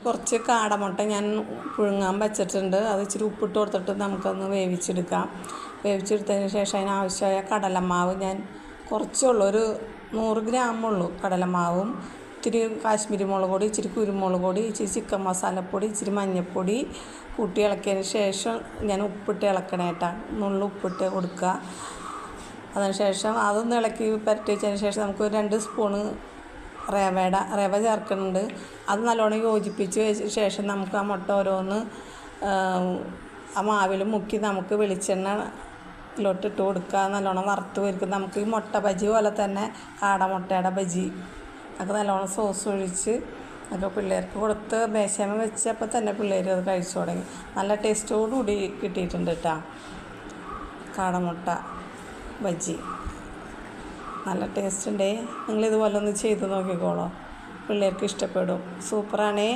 കുറച്ച് കാടമുട്ട ഞാൻ പുഴുങ്ങാൻ വെച്ചിട്ടുണ്ട്. അത് ഇച്ചിരി ഉപ്പിട്ട് കൊടുത്തിട്ട് നമുക്കൊന്ന് വേവിച്ചെടുക്കാം. വേവിച്ചെടുത്തതിന് ശേഷം അതിനാവശ്യമായ കടലമാവ് ഞാൻ കുറച്ചുള്ളൂ, ഒരു 100 ഗ്രാമുള്ളൂ കടലമാവും, ഇത്തിരി കാശ്മീരി മുളക് പൊടി, ഇച്ചിരി കുരുമുളക് പൊടി, ഇച്ചിരി ചിക്കൻ മസാലപ്പൊടി, ഇച്ചിരി മഞ്ഞൾപ്പൊടി കൂട്ടി ഇളക്കിയതിന് ശേഷം ഞാൻ ഉപ്പിട്ട് ഇളക്കണേട്ടാ, നുള്ളു ഉപ്പിട്ട് കൊടുക്കുക. അതിന് ശേഷം അതൊന്ന് ഇളക്കി പുരട്ടി വെച്ചതിന് ശേഷം നമുക്ക് 2 സ്പൂണ് റവ ചേർക്കുന്നുണ്ട്. അത് നല്ലോണം യോജിപ്പിച്ച് വെച്ച ശേഷം നമുക്ക് ആ മുട്ട ഓരോന്ന് ആ മാവിൽ മുക്കി നമുക്ക് വെളിച്ചെണ്ണയിലോട്ടിട്ട് കൊടുക്കുക. നല്ലോണം വറുത്ത് വരിക്കും. നമുക്ക് ഈ മുട്ട ബജി പോലെ തന്നെ കാടമുട്ടയുടെ ബജി അത് നല്ലോണം സോസ് ഒഴിച്ച് അപ്പോൾ പിള്ളേർക്ക് കൊടുത്ത് മേശമ വെച്ചപ്പോൾ തന്നെ പിള്ളേർ അത് കഴിച്ചു തുടങ്ങി. നല്ല ടേസ്റ്റോടുകൂടി കിട്ടിയിട്ടുണ്ട് കേട്ടോ കാടമുട്ട ബജി. നല്ല ടേസ്റ്റ് ഉണ്ടേ. നിങ്ങളിതുപോലെ ഒന്ന് ചെയ്ത് നോക്കിക്കോളൂ, പിള്ളേർക്ക് ഇഷ്ടപ്പെടും. സൂപ്പറാണേ.